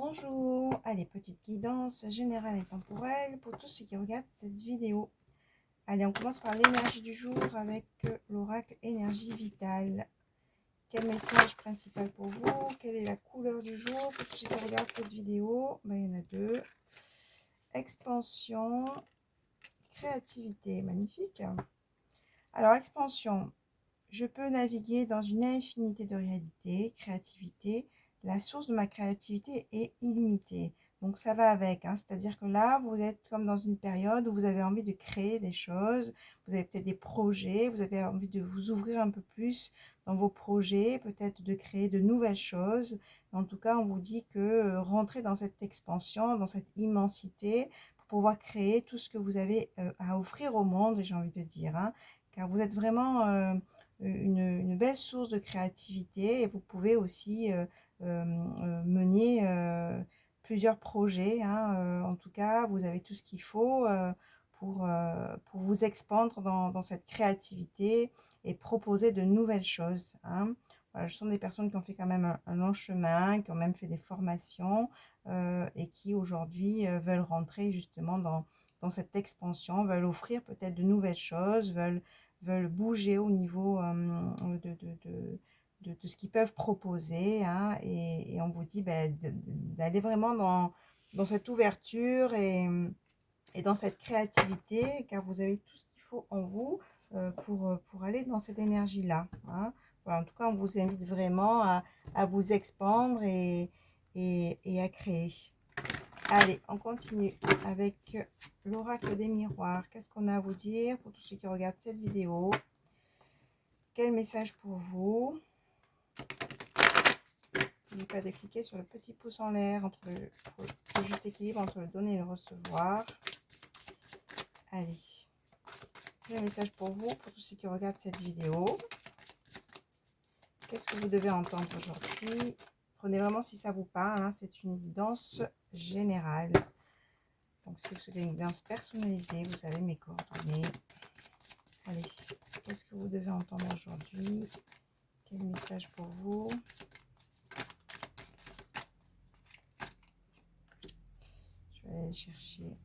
Bonjour, allez, petite guidance générale et temporelle pour tous ceux qui regardent cette vidéo. Allez, on commence par l'énergie du jour avec l'oracle énergie vitale. Quel message principal pour vous? Quelle est la couleur du jour pour tous ceux qui regardent cette vidéo? Ben, il y en a deux. Expansion, créativité, magnifique. Alors, expansion, je peux naviguer dans une infinité de réalités, créativité. La source de ma créativité est illimitée. Donc ça va avec, hein. C'est-à-dire que là, vous êtes comme dans une période où vous avez envie de créer des choses, vous avez peut-être des projets, vous avez envie de vous ouvrir un peu plus dans vos projets, peut-être de créer de nouvelles choses. En tout cas, on vous dit que rentrez dans cette expansion, dans cette immensité, pour pouvoir créer tout ce que vous avez à offrir au monde, j'ai envie de dire, hein. Car vous êtes vraiment une belle source de créativité et vous pouvez aussi mener plusieurs projets, hein. En tout cas, vous avez tout ce qu'il faut pour vous expandre dans cette créativité et proposer de nouvelles choses, hein. Voilà, ce sont des personnes qui ont fait quand même un long chemin, qui ont même fait des formations et qui aujourd'hui veulent rentrer justement dans cette expansion, veulent offrir peut-être de nouvelles choses, veulent bouger au niveau de ce qu'ils peuvent proposer, hein, et on vous dit d'aller vraiment dans cette ouverture et dans cette créativité, car vous avez tout ce qu'il faut en vous pour aller dans cette énergie-là, hein. Voilà, en tout cas, on vous invite vraiment à vous expandre et à créer. Allez, on continue avec l'oracle des miroirs. Qu'est-ce qu'on a à vous dire pour tous ceux qui regardent cette vidéo? Quel message pour vous? N'oubliez pas de cliquer sur le petit pouce en l'air pour le juste équilibre entre le donner et le recevoir. Allez, quel message pour vous, pour tous ceux qui regardent cette vidéo? Qu'est-ce que vous devez entendre aujourd'hui? Prenez vraiment si ça vous parle, hein, c'est une guidance générale. Donc si vous souhaitez une guidance personnalisée, vous avez mes coordonnées. Allez, qu'est-ce que vous devez entendre aujourd'hui? Quel message pour vous? Je vais aller chercher.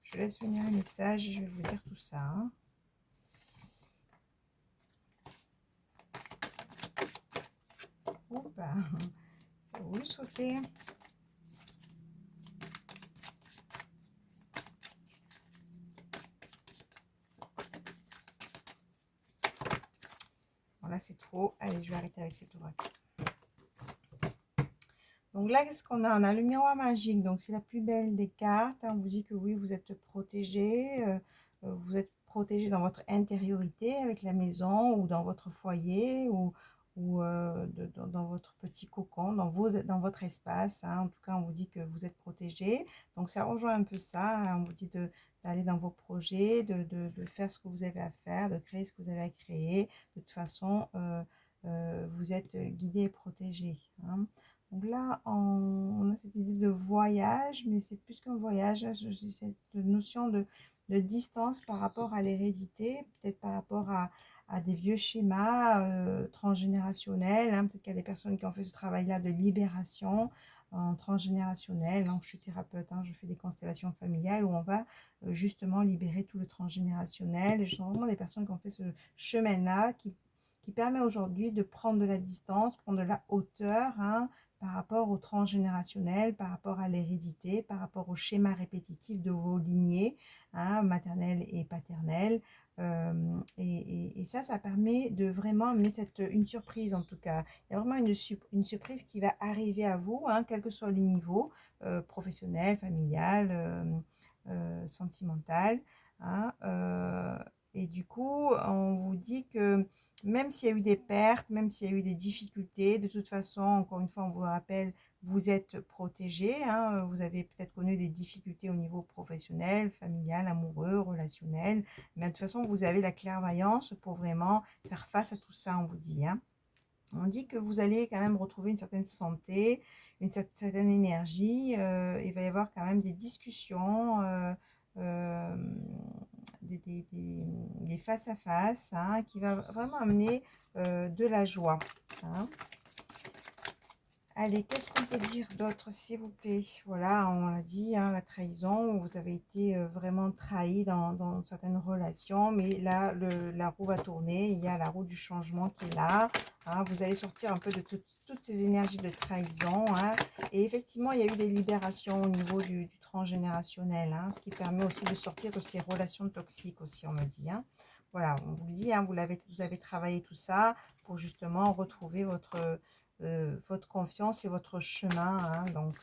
Je laisse venir les messages et je vais vous dire tout ça, hein. Oups, vous le sautez. Bon, là, c'est trop. Allez, je vais arrêter avec cet oracle. Donc là, qu'est-ce qu'on a? On a le miroir magique. Donc, c'est la plus belle des cartes. On vous dit que oui, vous êtes protégé. Vous êtes protégé dans votre intériorité avec la maison ou dans votre foyer ou dans votre petit cocon, dans votre espace, hein. En tout cas, on vous dit que vous êtes protégé. Donc, ça rejoint un peu ça, hein. On vous dit d'aller dans vos projets, de faire ce que vous avez à faire, de créer ce que vous avez à créer. De toute façon, vous êtes guidé et protégé, hein. Donc là, on a cette idée de voyage, mais c'est plus qu'un voyage. J'ai cette notion de distance par rapport à l'hérédité, peut-être par rapport à des vieux schémas transgénérationnels, hein. Peut-être qu'il y a des personnes qui ont fait ce travail-là de libération en transgénérationnel. Hein. Je suis thérapeute, hein, je fais des constellations familiales où on va justement libérer tout le transgénérationnel. Et je sens vraiment des personnes qui ont fait ce chemin-là qui permet aujourd'hui de prendre de la distance, prendre de la hauteur, hein, par rapport au transgénérationnel, par rapport à l'hérédité, par rapport au schéma répétitif de vos lignées, hein, maternelle et paternelle. Et ça permet de vraiment amener une surprise en tout cas. Il y a vraiment une surprise qui va arriver à vous, hein, quels que soient les niveaux, professionnel, familial, sentimental, hein, Et du coup, on vous dit que même s'il y a eu des pertes, même s'il y a eu des difficultés, de toute façon, encore une fois, on vous le rappelle, vous êtes protégé, hein, vous avez peut-être connu des difficultés au niveau professionnel, familial, amoureux, relationnel, mais de toute façon, vous avez la clairvoyance pour vraiment faire face à tout ça, on vous dit, hein. On dit que vous allez quand même retrouver une certaine santé, une certaine énergie. Il va y avoir quand même des discussions, euh, des face à face, hein, qui va vraiment amener de la joie, hein. Allez, qu'est-ce qu'on peut dire d'autre, s'il vous plaît? Voilà, on l'a dit, hein, la trahison, vous avez été vraiment trahi dans certaines relations, mais là, la roue va tourner, il y a la roue du changement qui est là, hein, vous allez sortir un peu de toutes ces énergies de trahison, hein, et effectivement, il y a eu des libérations au niveau du transgénérationnel, hein, ce qui permet aussi de sortir de ces relations toxiques aussi, on me dit, hein. Voilà, on vous le dit, hein, vous avez travaillé tout ça pour justement retrouver votre confiance et votre chemin, hein. Donc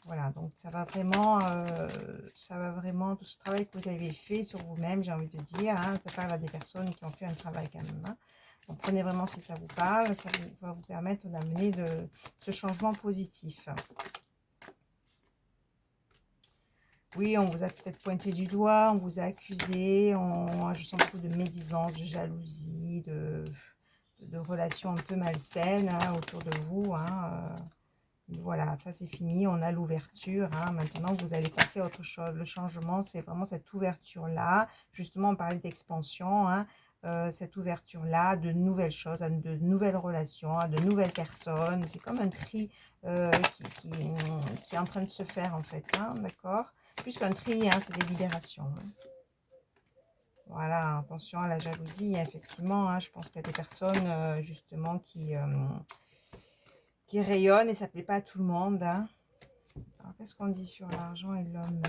voilà, donc ça va vraiment, tout ce travail que vous avez fait sur vous-même, j'ai envie de dire, hein, ça parle à des personnes qui ont fait un travail quand même, hein. Donc prenez vraiment si ça vous parle, ça va vous permettre d'amener ce changement positif. Oui, on vous a peut-être pointé du doigt, on vous a accusé, je sens beaucoup de médisance, de jalousie, de relations un peu malsaines, hein, autour de vous, hein. Voilà, ça c'est fini, on a l'ouverture, hein. Maintenant, vous allez passer à autre chose. Le changement, c'est vraiment cette ouverture-là. Justement, on parlait d'expansion, hein. Cette ouverture-là, de nouvelles choses, de nouvelles relations, de nouvelles personnes. C'est comme un tri qui est en train de se faire, en fait, hein, d'accord? Plus qu'un tri, hein, c'est des libérations, hein. Voilà, attention à la jalousie, effectivement, hein. Je pense qu'il y a des personnes, justement, qui rayonnent et ça ne plaît pas à tout le monde, hein. Alors, qu'est-ce qu'on dit sur l'argent et l'homme?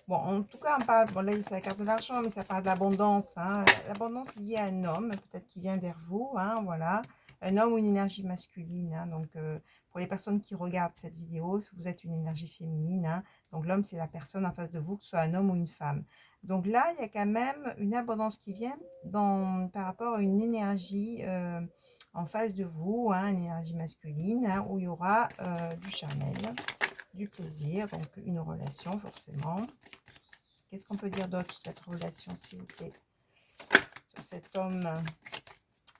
Bon, en tout cas, on parle, bon là, c'est la carte de l'argent, mais ça parle de l'abondance, hein. L'abondance liée à un homme, peut-être qui vient vers vous, hein, voilà. Un homme ou une énergie masculine, hein. Donc, pour les personnes qui regardent cette vidéo, vous êtes une énergie féminine, hein. Donc, l'homme, c'est la personne en face de vous, que ce soit un homme ou une femme. Donc là, il y a quand même une abondance qui vient par rapport à une énergie en face de vous, hein, une énergie masculine, hein, où il y aura du charnel, du plaisir, donc une relation forcément. Qu'est-ce qu'on peut dire d'autre sur cette relation, s'il vous plaît? Sur cet homme,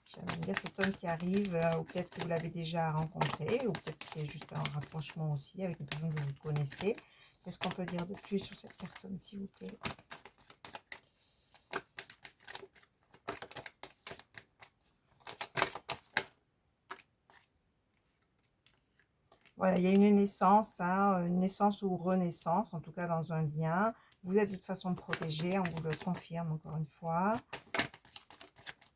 j'aimerais dire cet homme qui arrive, ou peut-être que vous l'avez déjà rencontré, ou peut-être c'est juste un rapprochement aussi avec une personne que vous connaissez. Qu'est-ce qu'on peut dire de plus sur cette personne, s'il vous plaît? Voilà, il y a une naissance, hein, une naissance ou renaissance, en tout cas dans un lien. Vous êtes de toute façon protégé, on vous le confirme encore une fois.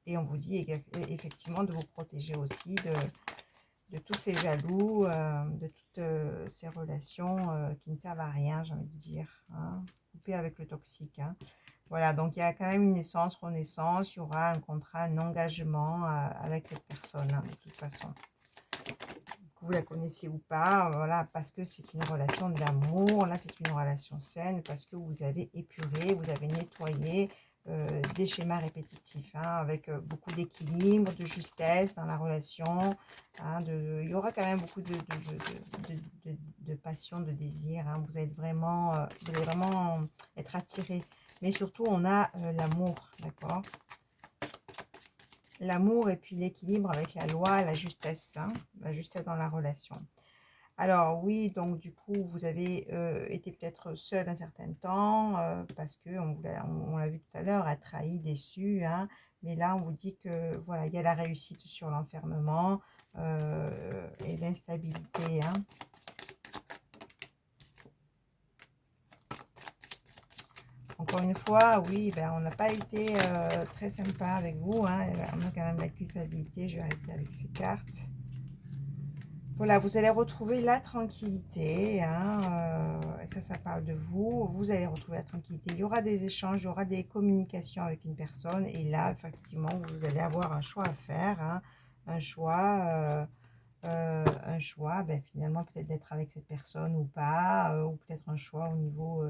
Et on vous dit effectivement de vous protéger aussi de tous ces jaloux, de toutes ces relations qui ne servent à rien, j'ai envie de dire, hein. Couper avec le toxique, hein. Voilà, donc il y a quand même une naissance, renaissance, il y aura un contrat, un engagement avec cette personne, hein, de toute façon. Que vous la connaissiez ou pas, voilà, parce que c'est une relation d'amour, là c'est une relation saine, parce que vous avez épuré, vous avez nettoyé des schémas répétitifs, hein, avec beaucoup d'équilibre, de justesse dans la relation, hein, il y aura quand même beaucoup de passion, de désir, hein. Vous allez vraiment être attiré, mais surtout on a l'amour, d'accord? L'amour et puis l'équilibre avec la loi, la justesse, hein, la justesse dans la relation. Alors oui, donc du coup, vous avez été peut-être seul un certain temps, parce que on l'a vu tout à l'heure, a trahi, déçu, hein. Mais là, on vous dit que voilà, il y a la réussite sur l'enfermement et l'instabilité, hein. Encore une fois, oui, ben, on n'a pas été très sympa avec vous, hein. On a quand même la culpabilité. Je vais arrêter avec ces cartes. Voilà, vous allez retrouver la tranquillité, hein, et ça parle de vous. Vous allez retrouver la tranquillité. Il y aura des échanges, il y aura des communications avec une personne. Et là, effectivement, vous allez avoir un choix à faire, hein, un choix, ben, finalement, peut-être d'être avec cette personne ou pas, ou peut-être un choix au niveau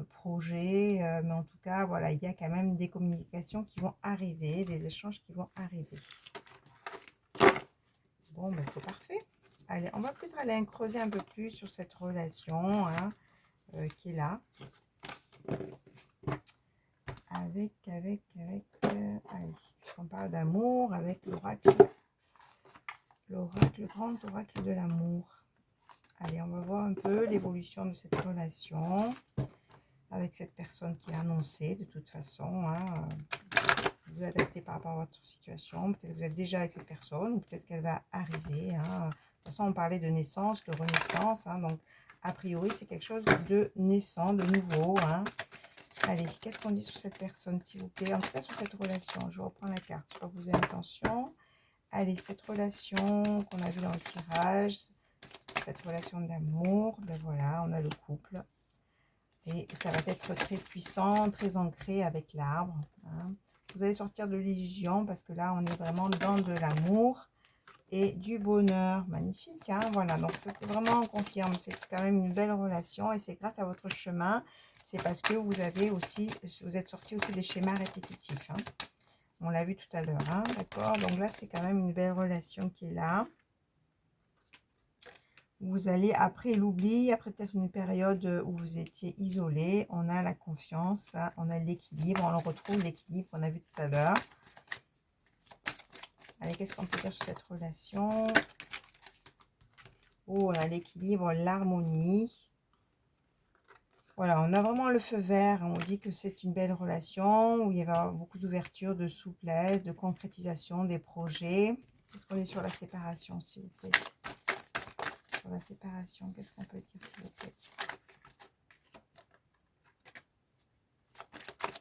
projet, mais en tout cas, voilà, il y a quand même des communications qui vont arriver, des échanges qui vont arriver. Bon, ben, c'est parfait. Allez, on va peut-être aller creuser un peu plus sur cette relation hein, qui est là. Avec, allez, on parle d'amour, avec l'oracle, le grand oracle de l'amour. Allez, on va voir un peu l'évolution de cette relation avec cette personne qui est annoncée de toute façon. Hein. Vous adaptez par rapport à votre situation. Peut-être que vous êtes déjà avec cette personne ou peut-être qu'elle va arriver. Hein. De toute façon, on parlait de naissance, de renaissance. Hein. Donc, a priori, c'est quelque chose de naissant, de nouveau. Hein. Allez, qu'est-ce qu'on dit sur cette personne, s'il vous plaît? En tout cas, sur cette relation. Je reprends la carte. Je vais vous avez l'intention. Allez, cette relation qu'on a vue dans le tirage, cette relation d'amour, ben voilà, on a le couple. Et ça va être très puissant, très ancré avec l'arbre. Hein. Vous allez sortir de l'illusion parce que là, on est vraiment dans de l'amour et du bonheur. Magnifique, hein, voilà. Donc, c'est vraiment, on confirme, c'est quand même une belle relation et c'est grâce à votre chemin. C'est parce que vous avez aussi, vous êtes sorti aussi des schémas répétitifs. Hein. On l'a vu tout à l'heure, hein, d'accord? Donc là, c'est quand même une belle relation qui est là. Vous allez, après l'oubli, après peut-être une période où vous étiez isolé, on a la confiance, hein, on a l'équilibre, on retrouve l'équilibre qu'on a vu tout à l'heure. Allez, qu'est-ce qu'on peut dire sur cette relation? Oh, on a l'équilibre, l'harmonie. Voilà, on a vraiment le feu vert. On dit que c'est une belle relation où il y avoir beaucoup d'ouverture, de souplesse, de concrétisation des projets. Est-ce qu'on est sur la séparation, s'il vous plaît? Sur la séparation, qu'est-ce qu'on peut dire, s'il vous plaît?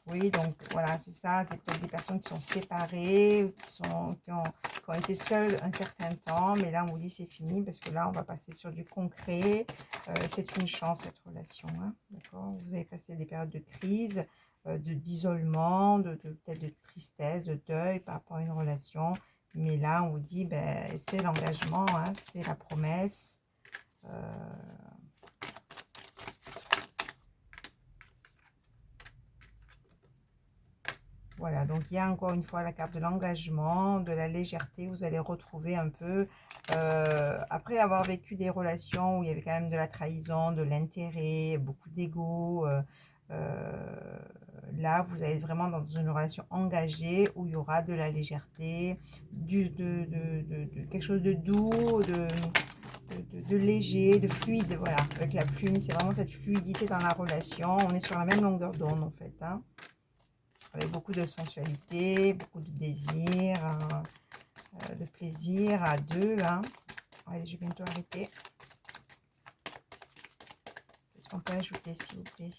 Oui, donc voilà, c'est ça. C'est peut-être des personnes qui sont séparées, qui ont été seules un certain temps. Mais là, on vous dit c'est fini parce que là, on va passer sur du concret. C'est une chance, cette relation. Hein, d'accord? Vous avez passé des périodes de crise, d'isolement, peut-être de tristesse, de deuil par rapport à une relation. Mais là, on vous dit, ben, c'est l'engagement, hein, c'est la promesse. Voilà, donc il y a encore une fois la carte de l'engagement, de la légèreté. Vous allez retrouver un peu, après avoir vécu des relations où il y avait quand même de la trahison, de l'intérêt, beaucoup d'ego. Là, vous allez vraiment dans une relation engagée où il y aura de la légèreté, quelque chose de doux, de léger, de fluide. Voilà, avec la plume, c'est vraiment cette fluidité dans la relation. On est sur la même longueur d'onde en fait. Hein. Avec beaucoup de sensualité, beaucoup de désir, de plaisir à deux. Hein. Allez, je vais bientôt arrêter. Qu'est-ce qu'on peut ajouter, s'il vous plaît?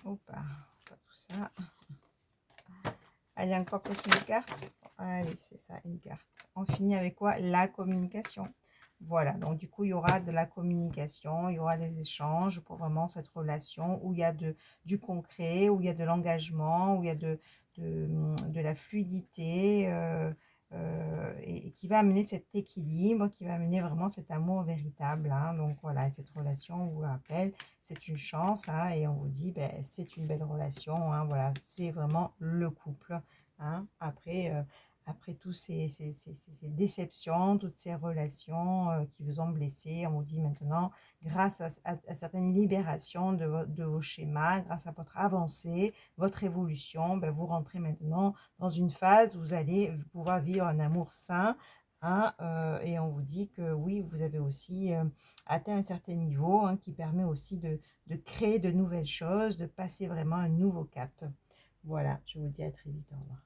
Hop, pas tout ça. Allez, encore peut-être une carte. Allez, c'est ça, une carte. On finit avec quoi? La communication. Voilà, donc du coup, il y aura de la communication, il y aura des échanges pour vraiment cette relation où il y a du concret, où il y a de l'engagement, où il y a de la fluidité et qui va amener cet équilibre, qui va amener vraiment cet amour véritable. Hein. Donc voilà, cette relation, on vous le rappelle, c'est une chance hein, et on vous dit, ben, c'est une belle relation. Hein, voilà, c'est vraiment le couple. Hein. Après tous ces déceptions, toutes ces relations qui vous ont blessé, on vous dit maintenant, grâce à certaines libérations de vos schémas, grâce à votre avancée, votre évolution, ben, vous rentrez maintenant dans une phase où vous allez pouvoir vivre un amour sain. Hein, et on vous dit que oui, vous avez aussi atteint un certain niveau hein, qui permet aussi de créer de nouvelles choses, de passer vraiment un nouveau cap. Voilà, je vous dis à très vite, au revoir.